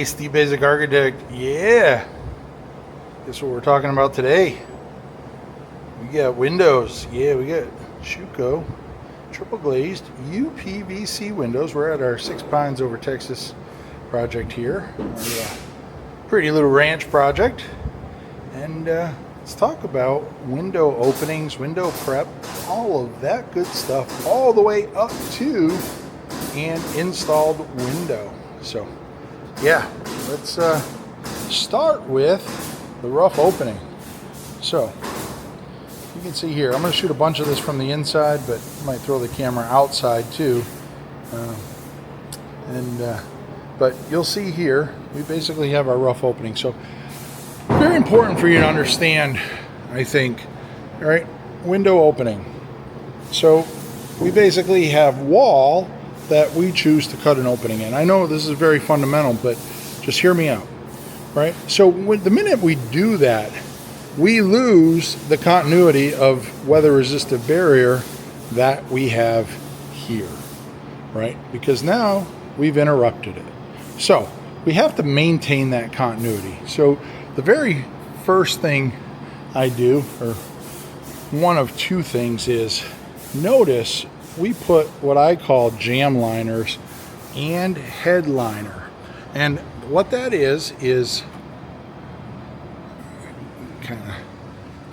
Hey, Steve Basic Architect. Yeah. Guess what we're talking about today? We got windows. Yeah, we got Schuco triple glazed UPVC windows. We're at our Six Pines over Texas project here. Our pretty little ranch project. And let's talk about window openings, window prep, all of that good stuff, all the way up to an installed window. So yeah, let's start with the rough opening. So you can see here, I'm going to shoot a bunch of this from the inside, but I might throw the camera outside too. But you'll see here, we basically have our rough opening. So very important for you to understand, I think, all right, window opening. So we basically have wall that we choose to cut an opening in. I know this is very fundamental, but just hear me out, right? So the minute we do that, we lose the continuity of weather resistive barrier that we have here, right? Because now we've interrupted it. So we have to maintain that continuity. So the very first thing I do, or one of two things, is notice we put what I call jam liners and headliner. And what that is kind of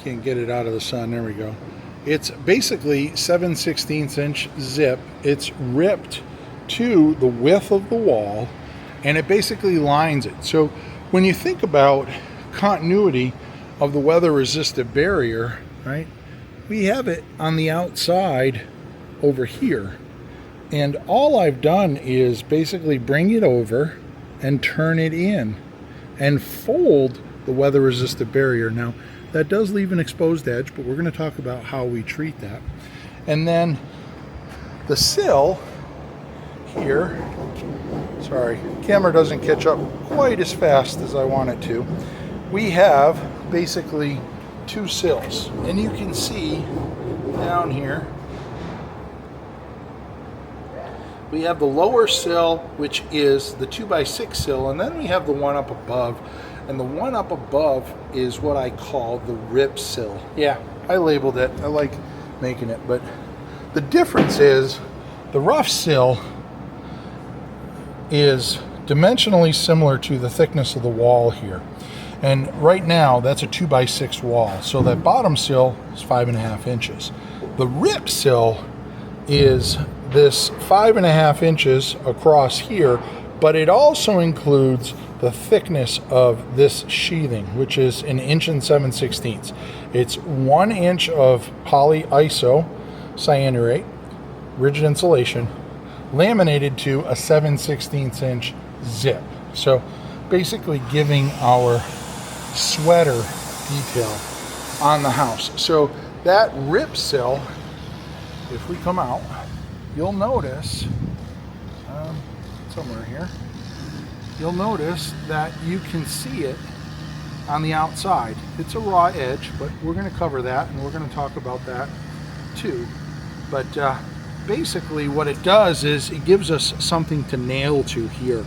can't get it out of the sun. There we go. It's basically 7/16 inch zip. It's ripped to the width of the wall, and it basically lines it. So when you think about continuity of the weather resistive barrier, right, we have it on the outside over here, and all I've done is basically bring it over and turn it in and fold the weather resistive barrier. Now that does leave an exposed edge, but we're going to talk about how we treat that. And then the sill here, sorry, camera doesn't catch up quite as fast as I want it to. We have basically two sills, and you can see down here we have the lower sill, which is the 2x6 sill, and then we have the one up above. And the one up above is what I call the rip sill. Yeah, I labeled it. I like making it. But the difference is the rough sill is dimensionally similar to the thickness of the wall here. And right now, that's a 2x6 wall. So that bottom sill is 5.5 inches. The rip sill is this 5.5 inches across here, but it also includes the thickness of this sheathing, which is 1 inch and 7/16. It's 1 inch of poly iso cyanurate, rigid insulation, laminated to a 7/16 inch zip. So basically giving our sweater detail on the house. So that rip sill, if we come out, you'll notice somewhere here, you'll notice that you can see it on the outside. It's a raw edge, but we're going to cover that, and we're going to talk about that too. But basically what it does is it gives us something to nail to here.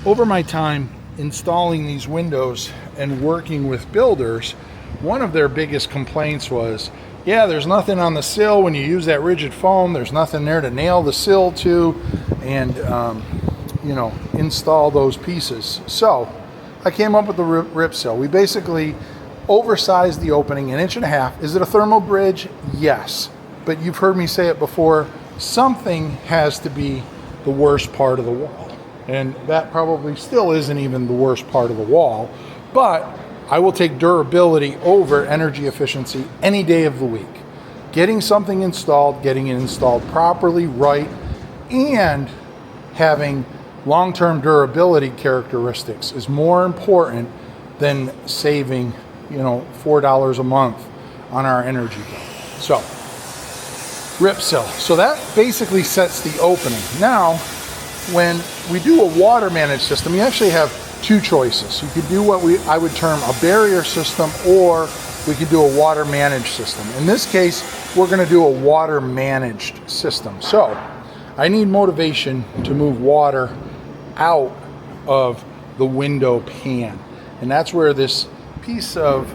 Over my time installing these windows and working with builders, one of their biggest complaints was, yeah, there's nothing on the sill when you use that rigid foam. There's nothing there to nail the sill to and you know, install those pieces. So I came up with the rip sill. We basically oversized the opening 1.5 inches. Is it a thermal bridge? Yes. But you've heard me say it before, something has to be the worst part of the wall. And that probably still isn't even the worst part of the wall, but I will take durability over energy efficiency any day of the week. Getting something installed, getting it installed properly, right, and having long-term durability characteristics is more important than saving, you know, $4 a month on our energy bill. So, rip sill. So that basically sets the opening. Now, when we do a water managed system, you actually have two choices. You could do what I would term a barrier system, or we could do a water managed system. In this case, we're going to do a water managed system. So I need motivation to move water out of the window pan. And that's where this piece of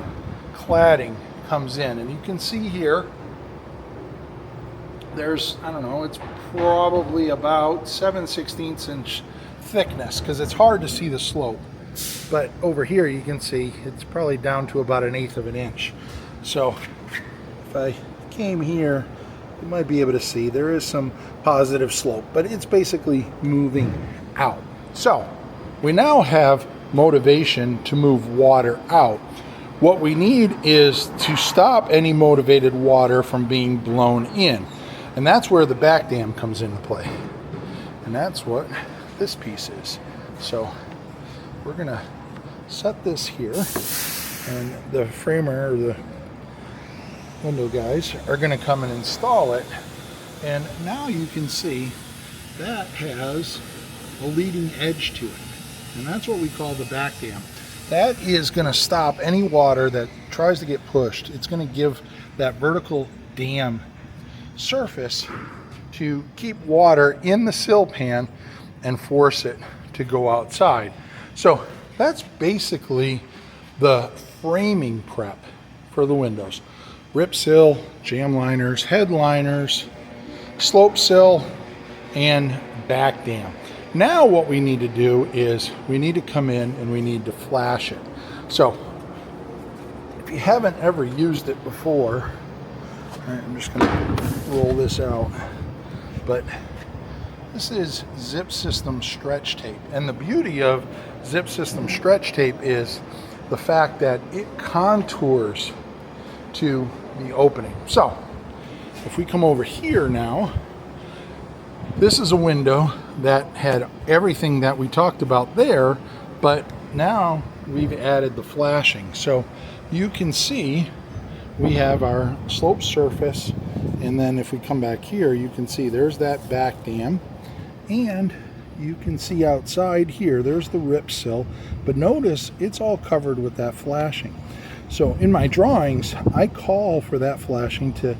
cladding comes in. And you can see here, there's, I don't know, it's probably about 7/16 inch thickness, because it's hard to see the slope. But over here you can see it's probably down to about 1/8 of an inch. So if I came here, you might be able to see there is some positive slope, but it's basically moving out. So we now have motivation to move water out. What we need is to stop any motivated water from being blown in. And that's where the back dam comes into play. And that's what this piece is. So we're gonna set this here, and the framer or the window guys are gonna come and install it. And now you can see that has a leading edge to it. And that's what we call the back dam. That is gonna stop any water that tries to get pushed. It's gonna give that vertical dam surface to keep water in the sill pan and force it to go outside. So that's basically the framing prep for the windows. Rip sill, jam liners, head liners, slope sill, and back dam. Now what we need to do is we need to come in and we need to flash it. So if you haven't ever used it before, I'm just going to roll this out, but this is Zip System stretch tape. And the beauty of Zip System stretch tape is the fact that it contours to the opening. So if we come over here now, this is a window that had everything that we talked about there, but now we've added the flashing. So you can see we have our slope surface, and then if we come back here, you can see there's that back dam, and you can see outside here, there's the rip sill, but notice it's all covered with that flashing. So in my drawings, I call for that flashing to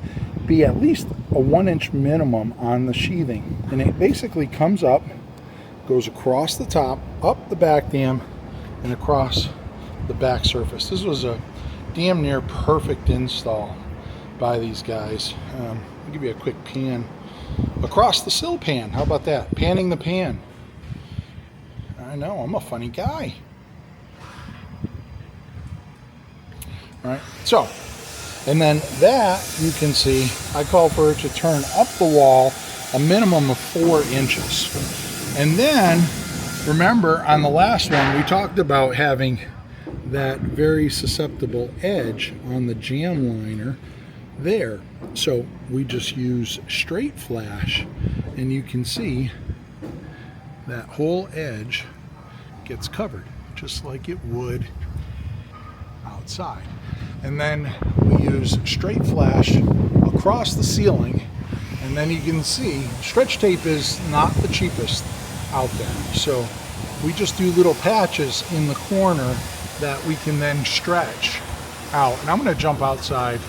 be at least a 1-inch minimum on the sheathing. And it basically comes up, goes across the top, up the back dam, and across the back surface. This was a damn near perfect install by these guys. I'll give you a quick pan across the sill pan. How about that? Panning the pan. I know, I'm a funny guy. All right, so, and then that, you can see, I call for it to turn up the wall a minimum of 4 inches. And then, remember, on the last one, we talked about having that very susceptible edge on the jam liner there. So we just use straight flash, and you can see that whole edge gets covered, just like it would outside. And then we use straight flash across the ceiling, and then you can see stretch tape is not the cheapest out there, so we just do little patches in the corner that we can then stretch out. And I'm going to jump outside,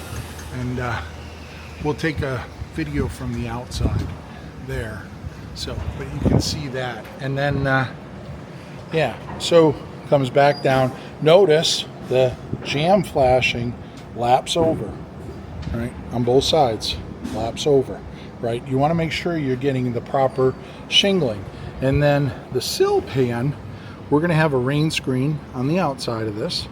and we'll take a video from the outside there, so but you can see that. And then yeah, so comes back down. Notice the jam flashing laps over, right, on both sides, laps over, right? You want to make sure you're getting the proper shingling. And then the sill pan, we're going to have a rain screen on the outside of this,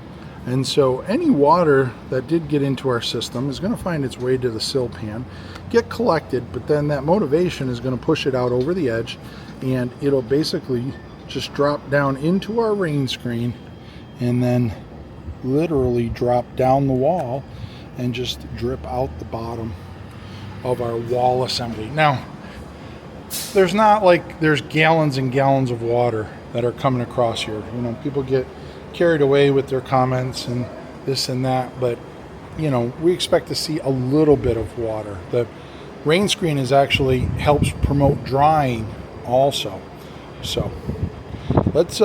and so any water that did get into our system is going to find its way to the sill pan, get collected, but then that motivation is going to push it out over the edge, and it'll basically just drop down into our rain screen, and then literally drop down the wall and just drip out the bottom of our wall assembly. Now, there's not like there's gallons and gallons of water that are coming across here. You know, people get carried away with their comments and this and that, but you know, we expect to see a little bit of water. The rain screen is actually helps promote drying also. So let's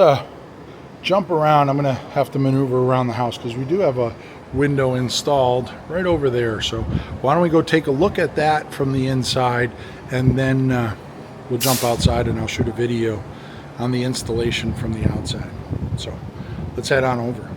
jump around. I'm gonna have to maneuver around the house because we do have a window installed right over there. So why don't we go take a look at that from the inside, and then we'll jump outside and I'll shoot a video on the installation from the outside. So let's head on over.